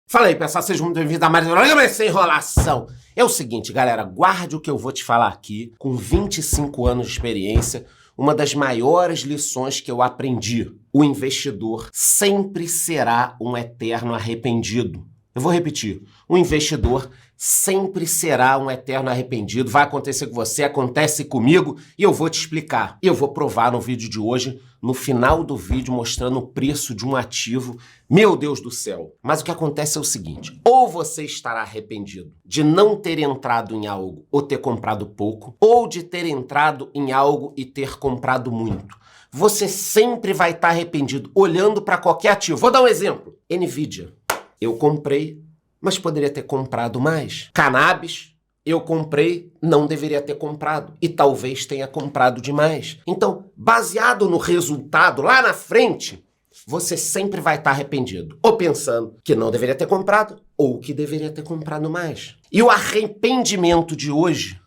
Fala aí, pessoal, sejam muito bem-vindos a mais um Sem Enrolação. É o seguinte, galera, guarde o que eu vou te falar aqui. Com 25 anos de experiência, uma das maiores lições que eu aprendi: o investidor sempre será um eterno arrependido. Eu vou repetir, o investidor sempre será um eterno arrependido. Vai acontecer com você, acontece comigo e eu vou te explicar. E eu vou provar no vídeo de hoje, no final do vídeo, mostrando o preço de um ativo. Meu Deus do céu! Mas o que acontece é o seguinte: ou você estará arrependido de não ter entrado em algo ou ter comprado pouco, ou de ter entrado em algo e ter comprado muito. Você sempre vai estar arrependido olhando para qualquer ativo. Vou dar um exemplo. Nvidia. Eu comprei, mas poderia ter comprado mais. Cannabis, eu comprei, não deveria ter comprado. E talvez tenha comprado demais. Então, baseado no resultado lá na frente, você sempre vai estar arrependido. Ou pensando que não deveria ter comprado, ou que deveria ter comprado mais. E o arrependimento de hoje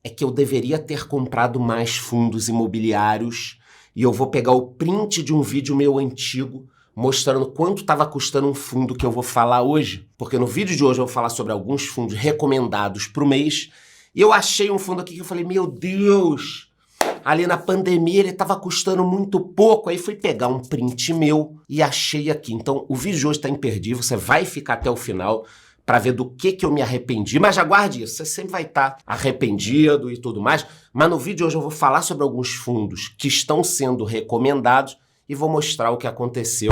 é que eu deveria ter comprado mais fundos imobiliários. E eu vou pegar o print de um vídeo meu antigo, mostrando quanto estava custando um fundo que eu vou falar hoje. Porque no vídeo de hoje eu vou falar sobre alguns fundos recomendados para o mês. E eu achei um fundo aqui que eu falei, meu Deus, ali na pandemia ele estava custando muito pouco. Aí fui pegar um print meu e achei aqui. Então o vídeo de hoje está imperdível, você vai ficar até o final para ver do que eu me arrependi. Mas já guarde isso, você sempre vai estar arrependido e tudo mais. Mas no vídeo de hoje eu vou falar sobre alguns fundos que estão sendo recomendados e vou mostrar o que aconteceu,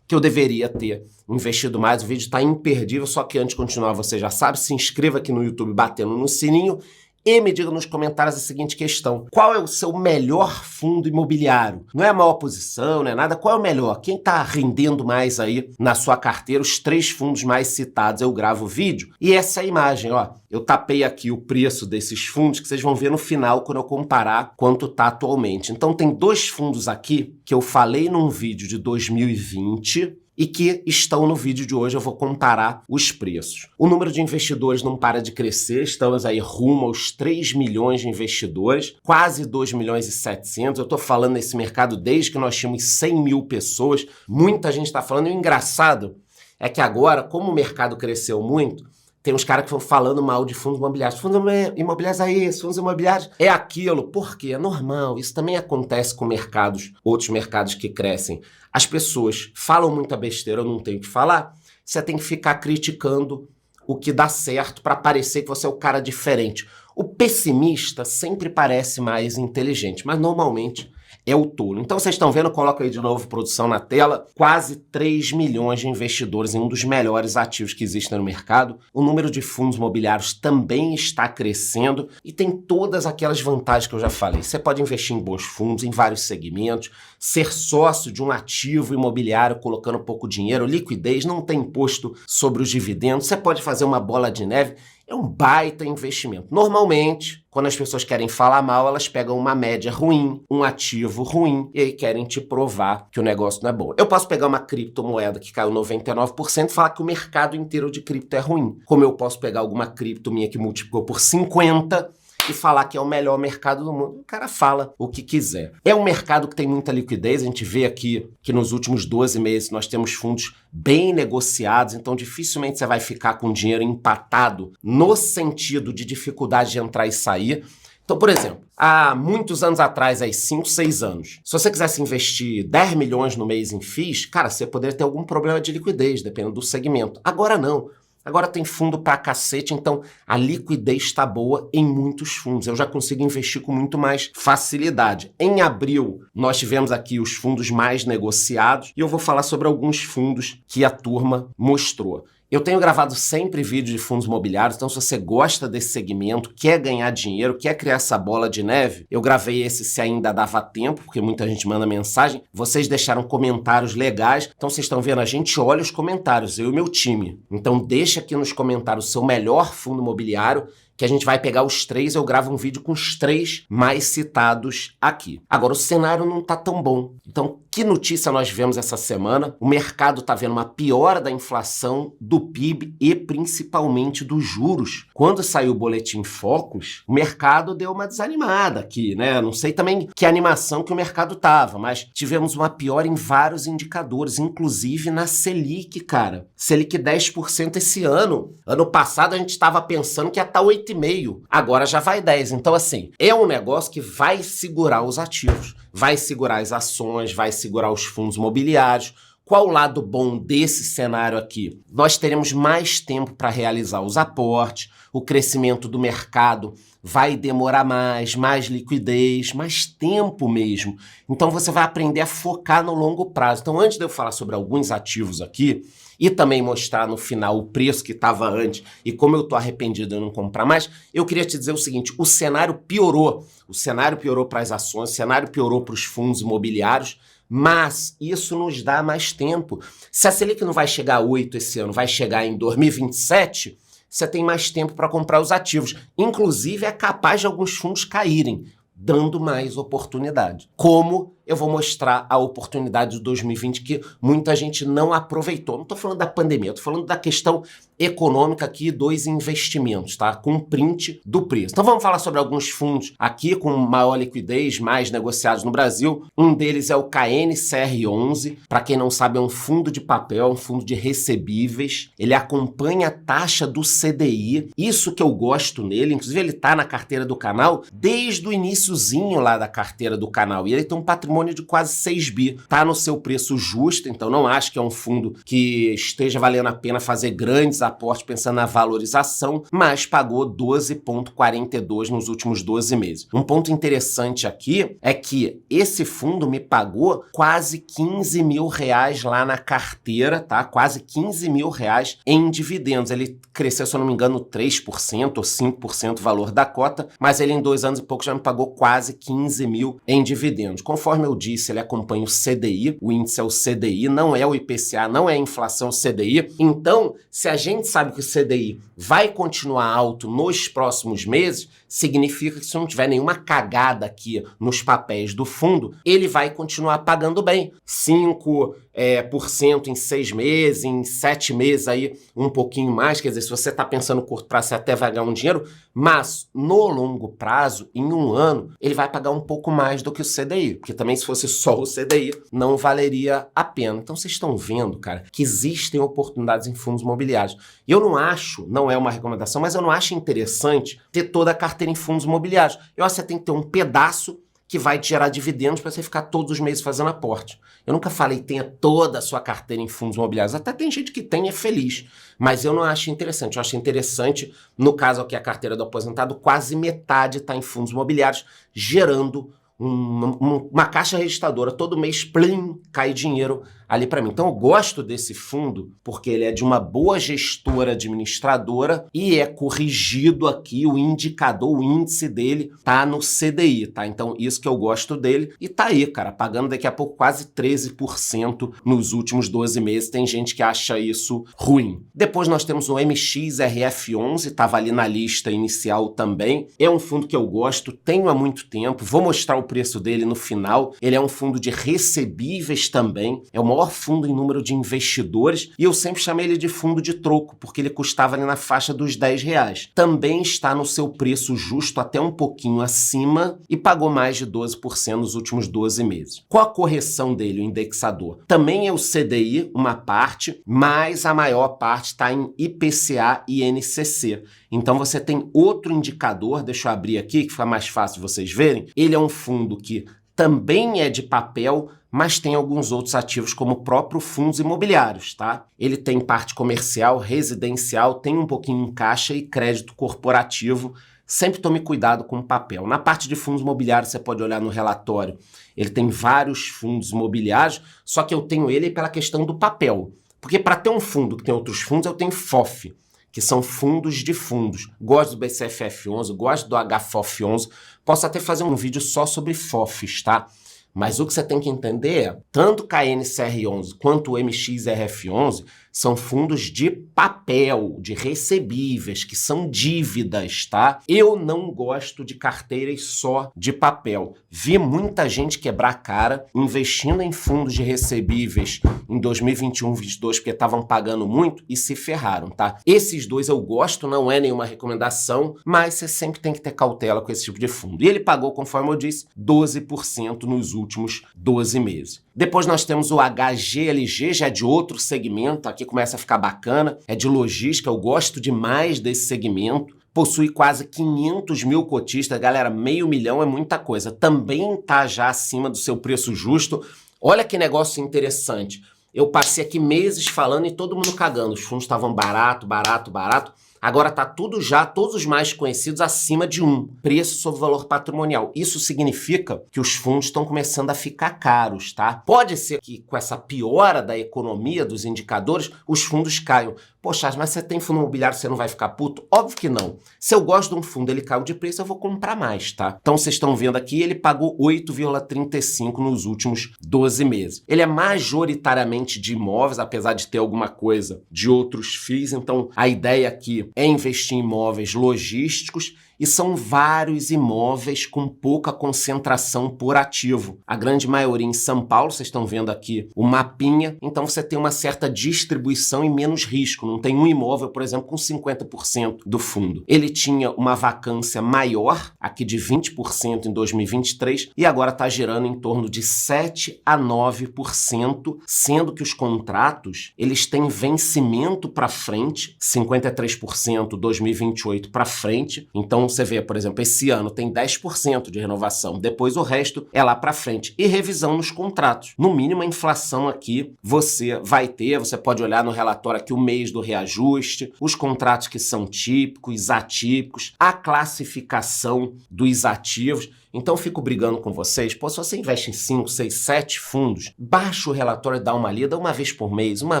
que eu deveria ter investido mais. O vídeo está imperdível, só que antes de continuar, você já sabe, se inscreva aqui no YouTube batendo no sininho e me diga nos comentários a seguinte questão: qual é o seu melhor fundo imobiliário? Não é a maior posição, não é nada, qual é o melhor? Quem está rendendo mais aí na sua carteira? Os 3 fundos mais citados, eu gravo o vídeo. E essa é a imagem, ó. Eu tapei aqui o preço desses fundos que vocês vão ver no final quando eu comparar quanto está atualmente. Então tem 2 fundos aqui que eu falei num vídeo de 2020 e que estão no vídeo de hoje. Eu vou comparar os preços. O número de investidores não para de crescer, estamos aí rumo aos 3 milhões de investidores, quase 2 milhões e 700. Eu estou falando nesse mercado desde que nós tínhamos 100 mil pessoas, muita gente está falando. E o engraçado é que agora, como o mercado cresceu muito, tem uns caras que estão falando mal de fundos imobiliários. Fundos imobiliários é isso, fundos imobiliários é aquilo. Por quê? É normal. Isso também acontece com mercados, outros mercados que crescem. As pessoas falam muita besteira, eu não tenho o que falar. Você tem que ficar criticando o que dá certo para parecer que você é o cara diferente. O pessimista sempre parece mais inteligente, mas normalmente é o tolo. Então vocês estão vendo, coloca aí de novo produção na tela, quase 3 milhões de investidores em um dos melhores ativos que existem no mercado. O número de fundos imobiliários também está crescendo e tem todas aquelas vantagens que eu já falei. Você pode investir em bons fundos, em vários segmentos, ser sócio de um ativo imobiliário colocando pouco dinheiro, liquidez, não tem imposto sobre os dividendos, você pode fazer uma bola de neve. É um baita investimento. Normalmente, quando as pessoas querem falar mal, elas pegam uma média ruim, um ativo ruim, e aí querem te provar que o negócio não é bom. Eu posso pegar uma criptomoeda que caiu 99% e falar que o mercado inteiro de cripto é ruim. Como eu posso pegar alguma cripto minha que multiplicou por 50 e falar que é o melhor mercado do mundo. O cara fala o que quiser. É um mercado que tem muita liquidez. A gente vê aqui que nos últimos 12 meses nós temos fundos bem negociados, então dificilmente você vai ficar com dinheiro empatado no sentido de dificuldade de entrar e sair. Então, por exemplo, há muitos anos atrás, aí 5, 6 anos, se você quisesse investir 10 milhões no mês em FIIs, cara, você poderia ter algum problema de liquidez, dependendo do segmento. Agora não. Agora tem fundo pra cacete, então a liquidez está boa em muitos fundos. Eu já consigo investir com muito mais facilidade. Em abril, nós tivemos aqui os fundos mais negociados e eu vou falar sobre alguns fundos que a turma mostrou. Eu tenho gravado sempre vídeos de fundos imobiliários, então se você gosta desse segmento, quer ganhar dinheiro, quer criar essa bola de neve, eu gravei esse se ainda dava tempo, porque muita gente manda mensagem, vocês deixaram comentários legais, então vocês estão vendo, a gente olha os comentários, eu e meu time. Então deixa aqui nos comentários o seu melhor fundo imobiliário, que a gente vai pegar os 3, eu gravo um vídeo com os 3 mais citados aqui. Agora, o cenário não tá tão bom. Então, que notícia nós vemos essa semana? O mercado tá vendo uma piora da inflação, do PIB e principalmente dos juros. Quando saiu o Boletim Focus, o mercado deu uma desanimada aqui, né? Não sei também que animação que o mercado tava, mas tivemos uma piora em vários indicadores, inclusive na Selic, cara. Selic 10% esse ano. Ano passado a gente estava pensando que ia estar 8,5%. Agora já vai 10%. Então, assim, é um negócio que vai segurar os ativos, vai segurar as ações, vai segurar os fundos imobiliários. Qual o lado bom desse cenário aqui? Nós teremos mais tempo para realizar os aportes, o crescimento do mercado vai demorar mais liquidez, mais tempo mesmo. Então você vai aprender a focar no longo prazo. Então, antes de eu falar sobre alguns ativos aqui e também mostrar no final o preço que estava antes e como eu estou arrependido de não comprar mais, eu queria te dizer o seguinte: o cenário piorou. O cenário piorou para as ações, o cenário piorou para os fundos imobiliários, mas isso nos dá mais tempo. Se a Selic não vai chegar a 8 esse ano, vai chegar em 2027, você tem mais tempo para comprar os ativos. Inclusive, é capaz de alguns fundos caírem, dando mais oportunidade. Como eu vou mostrar a oportunidade de 2020 que muita gente não aproveitou. Não estou falando da pandemia, estou falando da questão econômica aqui dos investimentos, tá? Com print do preço. Então vamos falar sobre alguns fundos aqui com maior liquidez, mais negociados no Brasil. Um deles é o KNCR11. Para quem não sabe, é um fundo de papel, um fundo de recebíveis. Ele acompanha a taxa do CDI. Isso que eu gosto nele. Inclusive ele está na carteira do canal desde o iniciozinho lá da carteira do canal. E ele tem um patrimônio de quase 6 bi. Tá no seu preço justo, então não acho que é um fundo que esteja valendo a pena fazer grandes aportes pensando na valorização, mas pagou 12,42 nos últimos 12 meses. Um ponto interessante aqui é que esse fundo me pagou quase 15 mil reais lá na carteira, tá? Quase 15 mil reais em dividendos. Ele cresceu, se eu não me engano, 3% ou 5% o valor da cota, mas ele em 2 anos e pouco já me pagou quase 15 mil em dividendos. Conforme eu disse, ele acompanha o CDI, o índice é o CDI, não é o IPCA, não é a inflação, o CDI. Então, se a gente sabe que o CDI vai continuar alto nos próximos meses, significa que se não tiver nenhuma cagada aqui nos papéis do fundo, ele vai continuar pagando bem. 5% em 6 meses, em 7 meses aí um pouquinho mais, quer dizer, se você está pensando no curto prazo, você até vai ganhar um dinheiro, mas no longo prazo, em um ano, ele vai pagar um pouco mais do que o CDI, porque também se fosse só o CDI, não valeria a pena. Então vocês estão vendo, cara, que existem oportunidades em fundos imobiliários. Eu não acho, não é uma recomendação, mas eu não acho interessante ter toda a carteira em fundos imobiliários. Eu acho que você tem que ter um pedaço que vai te gerar dividendos para você ficar todos os meses fazendo aporte. Eu nunca falei tenha toda a sua carteira em fundos imobiliários. Até tem gente que tem e é feliz, mas eu não acho interessante. Eu acho interessante, no caso aqui a carteira do aposentado, quase metade está em fundos imobiliários, gerando uma caixa registradora. Todo mês, plim, cai dinheiro ali para mim. Então eu gosto desse fundo porque ele é de uma boa gestora administradora e é corrigido aqui o indicador, o índice dele tá no CDI, tá? Então isso que eu gosto dele e tá aí, cara, pagando daqui a pouco quase 13% nos últimos 12 meses. Tem gente que acha isso ruim. Depois nós temos o MXRF11, tava ali na lista inicial também. É um fundo que eu gosto, tenho há muito tempo, vou mostrar o preço dele no final. Ele é um fundo de recebíveis também, é o maior fundo em número de investidores e eu sempre chamei ele de fundo de troco, porque ele custava ali na faixa dos R$10. Também está no seu preço justo, até um pouquinho acima, e pagou mais de 12% nos últimos 12 meses. Qual a correção dele, o indexador? Também é o CDI, uma parte, mas a maior parte está em IPCA e INCC. Então você tem outro indicador, deixa eu abrir aqui que fica mais fácil de vocês verem. Ele é um fundo que também é de papel, mas tem alguns outros ativos como o próprio fundos imobiliários, tá? Ele tem parte comercial, residencial, tem um pouquinho em caixa e crédito corporativo. Sempre tome cuidado com o papel. Na parte de fundos imobiliários, você pode olhar no relatório. Ele tem vários fundos imobiliários, só que eu tenho ele pela questão do papel. Porque para ter um fundo que tem outros fundos, eu tenho FOF, que são fundos de fundos. Gosto do BCFF11, gosto do HFOF11. Posso até fazer um vídeo só sobre FOFs, tá? Mas o que você tem que entender é, tanto o KNCR11 quanto o MXRF11 são fundos de papel, de recebíveis, que são dívidas, tá? Eu não gosto de carteiras só de papel. Vi muita gente quebrar a cara investindo em fundos de recebíveis em 2021, 2022, porque estavam pagando muito e se ferraram, tá? Esses dois eu gosto, não é nenhuma recomendação, mas você sempre tem que ter cautela com esse tipo de fundo. E ele pagou, conforme eu disse, 12% nos últimos 12 meses. Depois nós temos o HGLG, já é de outro segmento, aqui começa a ficar bacana, é de logística, eu gosto demais desse segmento. Possui quase 500 mil cotistas, galera, 500 mil é muita coisa. Também está já acima do seu preço justo. Olha que negócio interessante. Eu passei aqui meses falando e todo mundo cagando. Os fundos estavam barato, barato, barato. Agora tá tudo já, todos os mais conhecidos, acima de 1. Preço sobre valor patrimonial. Isso significa que os fundos estão começando a ficar caros, tá? Pode ser que com essa piora da economia, dos indicadores, os fundos caiam. Poxa, mas você tem fundo imobiliário, você não vai ficar puto? Óbvio que não. Se eu gosto de um fundo, ele caiu de preço, eu vou comprar mais, tá? Então vocês estão vendo aqui, ele pagou 8,35 nos últimos 12 meses. Ele é majoritariamente de imóveis, apesar de ter alguma coisa de outros FIIs. Então a ideia aqui é investir em imóveis logísticos e são vários imóveis com pouca concentração por ativo. A grande maioria em São Paulo, vocês estão vendo aqui o mapinha, então você tem uma certa distribuição e menos risco. Não tem um imóvel, por exemplo, com 50% do fundo. Ele tinha uma vacância maior, aqui de 20% em 2023, e agora está girando em torno de 7 a 9%, sendo que os contratos, eles têm vencimento para frente, 53% 2028 para frente. Então você vê, por exemplo, esse ano tem 10% de renovação, depois o resto é lá para frente. E revisão nos contratos. No mínimo, a inflação aqui você vai ter, você pode olhar no relatório aqui o mês do reajuste, os contratos que são típicos, atípicos, a classificação dos ativos. Então eu fico brigando com vocês, pô, se você investe em 5, 6, 7 fundos, baixa o relatório e dá uma lida uma vez por mês, uma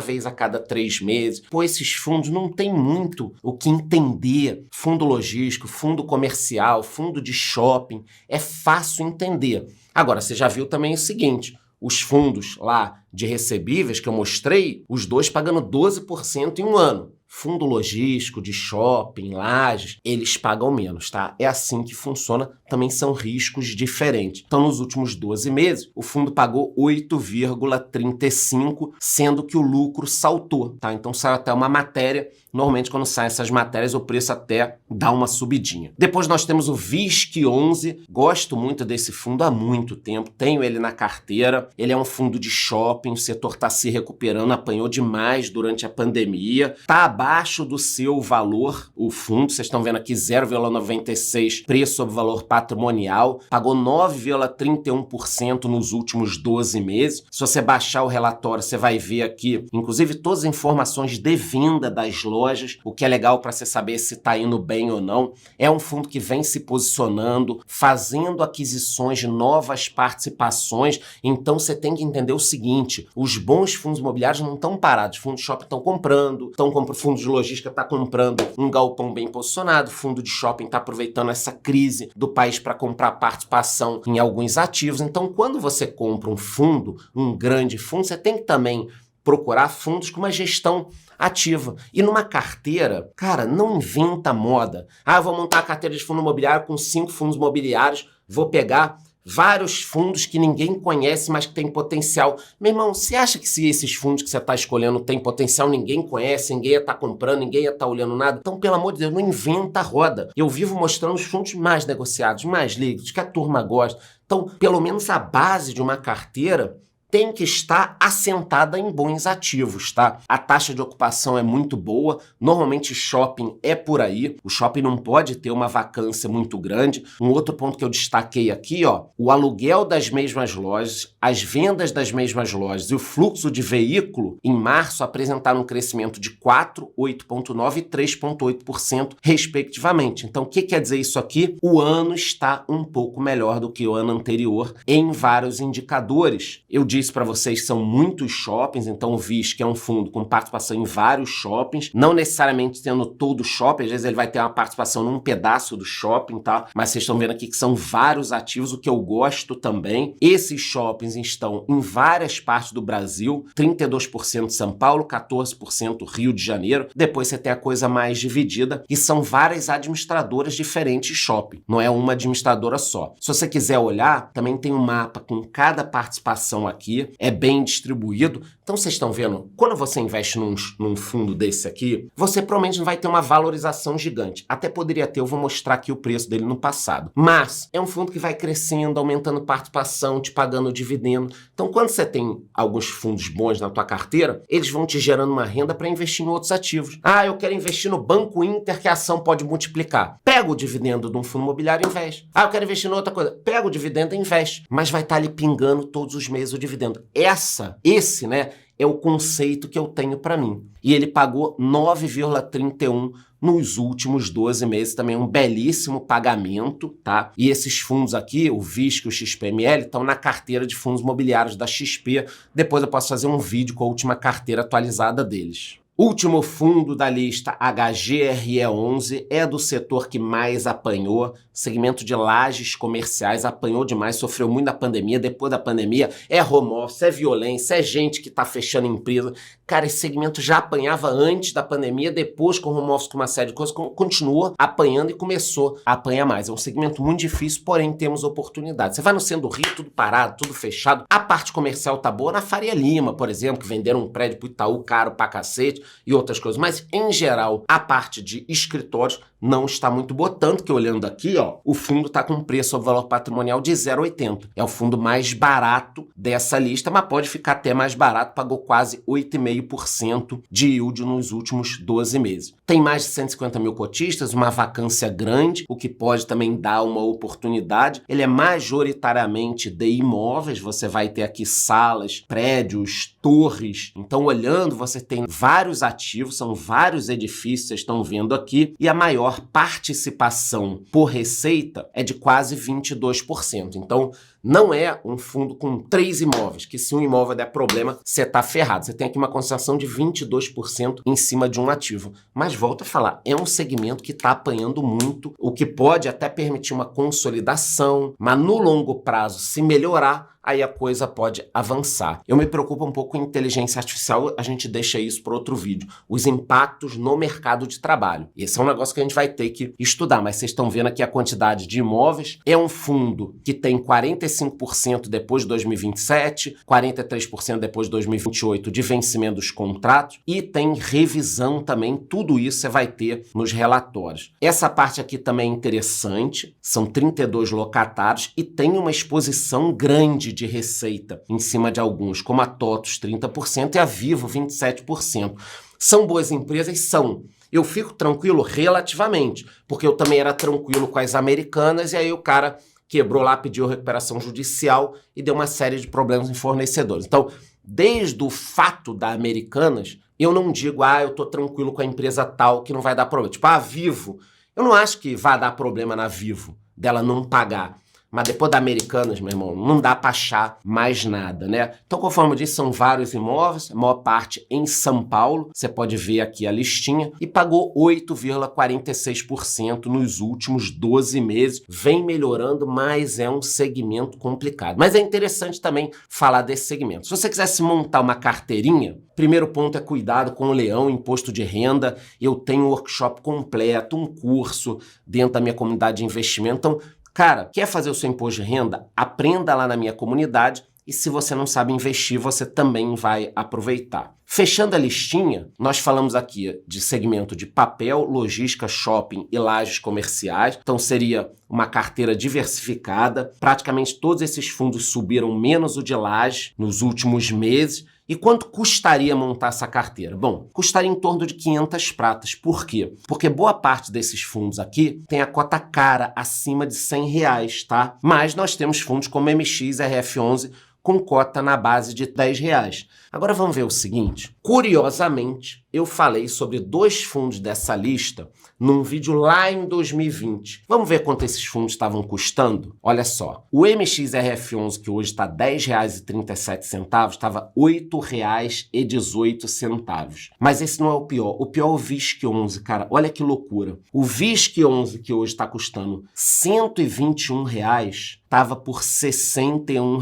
vez a cada 3 meses. Pô, esses fundos não tem muito o que entender. Fundo logístico, fundo comercial, fundo de shopping, é fácil entender. Agora, você já viu também o seguinte, os fundos lá de recebíveis que eu mostrei, os dois pagando 12% em um ano. Fundo logístico, de shopping, lajes, eles pagam menos, tá? É assim que funciona, também são riscos diferentes. Então, nos últimos 12 meses, o fundo pagou 8,35, sendo que o lucro saltou, tá? Então, saiu até uma matéria. Normalmente, quando saem essas matérias, o preço até dá uma subidinha. Depois, nós temos o VISC11. Gosto muito desse fundo há muito tempo. Tenho ele na carteira. Ele é um fundo de shopping. O setor está se recuperando. Apanhou demais durante a pandemia. Tá abaixo do seu valor, o fundo. Vocês estão vendo aqui 0,96 preço sobre valor patrimonial. Pagou 9,31% nos últimos 12 meses. Se você baixar o relatório, você vai ver aqui, inclusive, todas as informações de venda das lojas, o que é legal para você saber se está indo bem ou não. É um fundo que vem se posicionando, fazendo aquisições de novas participações. Então você tem que entender o seguinte, os bons fundos imobiliários não estão parados, fundos de shopping estão comprando, fundo de logística está comprando um galpão bem posicionado, fundo de shopping está aproveitando essa crise do país para comprar participação em alguns ativos. Então, quando você compra um fundo, um grande fundo, você tem que também procurar fundos com uma gestão ativa. E numa carteira, cara, não inventa moda. Ah, eu vou montar a carteira de fundo imobiliário com 5 fundos imobiliários, vou pegar vários fundos que ninguém conhece, mas que tem potencial. Meu irmão, você acha que se esses fundos que você está escolhendo tem potencial, ninguém conhece, ninguém ia estar comprando, ninguém ia estar olhando nada? Então, pelo amor de Deus, não inventa a roda. Eu vivo mostrando os fundos mais negociados, mais líquidos, que a turma gosta. Então, pelo menos a base de uma carteira tem que estar assentada em bons ativos, tá? A taxa de ocupação é muito boa, normalmente shopping é por aí, o shopping não pode ter uma vacância muito grande. Um outro ponto que eu destaquei aqui, ó, o aluguel das mesmas lojas, as vendas das mesmas lojas e o fluxo de veículo em março apresentaram um crescimento de 4%, 8,9% e 3,8% respectivamente. Então, o que quer dizer isso aqui? O ano está um pouco melhor do que o ano anterior em vários indicadores. Eu disse disse para vocês, são muitos shoppings, então o VISC é um fundo com participação em vários shoppings, não necessariamente tendo todo o shopping, às vezes ele vai ter uma participação num pedaço do shopping, tá? Mas vocês estão vendo aqui que são vários ativos, o que eu gosto também. Esses shoppings estão em várias partes do Brasil, 32% São Paulo, 14% Rio de Janeiro, depois você tem a coisa mais dividida, e são várias administradoras diferentes de shopping, não é uma administradora só. Se você quiser olhar, também tem um mapa com cada participação aqui, é bem distribuído. Então vocês estão vendo, quando você investe num fundo desse aqui, você provavelmente não vai ter uma valorização gigante. Até poderia ter, eu vou mostrar aqui o preço dele no passado. Mas é um fundo que vai crescendo, aumentando participação, te pagando dividendo. Então quando você tem alguns fundos bons na tua carteira, eles vão te gerando uma renda para investir em outros ativos. Ah, eu quero investir no Banco Inter que a ação pode multiplicar. Pega o dividendo de um fundo imobiliário e investe. Ah, eu quero investir em outra coisa. Pega o dividendo e investe. Mas vai estar ali pingando todos os meses o dividendo. Esse, né, é o conceito que eu tenho para mim. E ele pagou 9,31 nos últimos 12 meses, também um belíssimo pagamento, tá? E esses fundos aqui, o VISC e o XPML, estão na carteira de fundos imobiliários da XP. Depois eu posso fazer um vídeo com a última carteira atualizada deles. Último fundo da lista, HGRE11, é do setor que mais apanhou, segmento de lajes comerciais, apanhou demais, sofreu muito na pandemia, depois da pandemia é home office, é violência, é gente que tá fechando empresa. Cara, esse segmento já apanhava antes da pandemia, depois com home office, com uma série de coisas, continuou apanhando e começou a apanhar mais. É um segmento muito difícil, porém temos oportunidades. Você vai no Centro do Rio, tudo parado, tudo fechado. A parte comercial tá boa na Faria Lima, por exemplo, que venderam um prédio pro Itaú caro pra cacete, e outras coisas, mas em geral a parte de escritórios não está muito boa, tanto que olhando aqui, ó, o fundo está com um preço ao valor patrimonial de 0,80. É o fundo mais barato dessa lista, mas pode ficar até mais barato, pagou quase 8,5% de yield nos últimos 12 meses. Tem mais de 150 mil cotistas, uma vacância grande, o que pode também dar uma oportunidade. Ele é majoritariamente de imóveis, você vai ter aqui salas, prédios, torres. Então, olhando, você tem vários ativos, são vários edifícios, vocês estão vendo aqui, e a maior participação por receita é de quase 22%. Então, não é um fundo com 3 imóveis, que se um imóvel der problema, você está ferrado. Você tem aqui uma concentração de 22% em cima de um ativo. Mas volto a falar, é um segmento que está apanhando muito, o que pode até permitir uma consolidação, mas no longo prazo, se melhorar, aí a coisa pode avançar. Eu me preocupo um pouco com inteligência artificial, a gente deixa isso para outro vídeo. Os impactos no mercado de trabalho. Esse é um negócio que a gente vai ter que estudar, mas vocês estão vendo aqui a quantidade de imóveis. É um fundo que tem 45% depois de 2027, 43% depois de 2028 de vencimento dos contratos e tem revisão também, tudo isso você vai ter nos relatórios. Essa parte aqui também é interessante, são 32 locatários e tem uma exposição grande de receita em cima de alguns, como a TOTVS 30% e a Vivo 27%. São boas empresas? São. Eu fico tranquilo relativamente, porque eu também era tranquilo com as americanas e aí o cara quebrou lá, pediu recuperação judicial e deu uma série de problemas em fornecedores. Então, desde o fato da Americanas, eu não digo, eu tô tranquilo com a empresa tal que não vai dar problema. Tipo, a Vivo, eu não acho que vai dar problema na Vivo, dela não pagar. Mas depois da Americanas, meu irmão, não dá para achar mais nada, né? Então, conforme eu disse, são vários imóveis, a maior parte em São Paulo, você pode ver aqui a listinha, e pagou 8,46% nos últimos 12 meses. Vem melhorando, mas é um segmento complicado. Mas é interessante também falar desse segmento. Se você quisesse montar uma carteirinha, primeiro ponto é cuidado com o leão, imposto de renda. Eu tenho um workshop completo, um curso dentro da minha comunidade de investimento. Então, cara, quer fazer o seu imposto de renda? Aprenda lá na minha comunidade e se você não sabe investir, você também vai aproveitar. Fechando a listinha, nós falamos aqui de segmento de papel, logística, shopping e lajes comerciais. Então seria uma carteira diversificada. Praticamente todos esses fundos subiram menos o de laje nos últimos meses. E quanto custaria montar essa carteira? Bom, custaria em torno de 500 pratas. Por quê? Porque boa parte desses fundos aqui tem a cota cara acima de R$100, tá? Mas nós temos fundos como MX, RF11 com cota na base de R$10. Agora vamos ver o seguinte. Curiosamente, eu falei sobre 2 fundos dessa lista num vídeo lá em 2020. Vamos ver quanto esses fundos estavam custando? Olha só, o MXRF11, que hoje está R$ 10,37, estava R$ 8,18. Mas esse não é o pior. O pior é o VISC11, cara. Olha que loucura. O VISC11, que hoje está custando R$ 121, estava por R$ 61.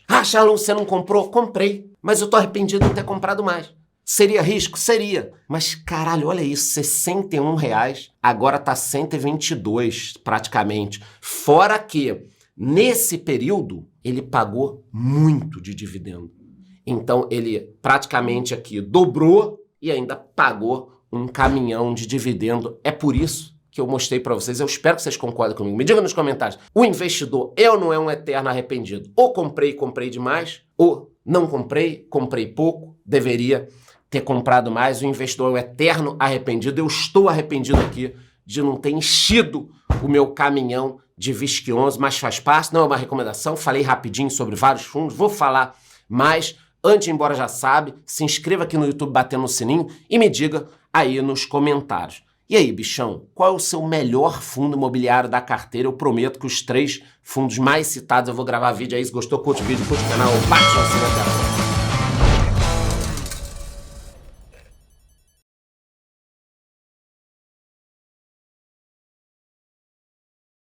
Ah, Charlão, você não comprou? Comprei. Mas eu tô arrependido de não ter comprado mais. Seria risco? Seria. Mas, caralho, olha isso, R$ 61, agora tá 122, praticamente. Fora que, nesse período, ele pagou muito de dividendo. Então, ele praticamente aqui dobrou e ainda pagou um caminhão de dividendo. É por isso que eu mostrei para vocês. Eu espero que vocês concordem comigo. Me diga nos comentários. O investidor não é um eterno arrependido. Ou comprei demais, ou não comprei pouco, deveria ter comprado mais. O investidor é um eterno arrependido. Eu estou arrependido aqui de não ter enchido o meu caminhão de VISC11, mas faz parte, não é uma recomendação. Falei rapidinho sobre vários fundos, vou falar mais. Antes de ir embora já sabe, se inscreva aqui no YouTube batendo no sininho e me diga aí nos comentários. E aí, bichão, qual é o seu melhor fundo imobiliário da carteira? Eu prometo que os 3 fundos mais citados eu vou gravar vídeo aí. Se gostou, curte o vídeo, curte o canal, bate no sininho.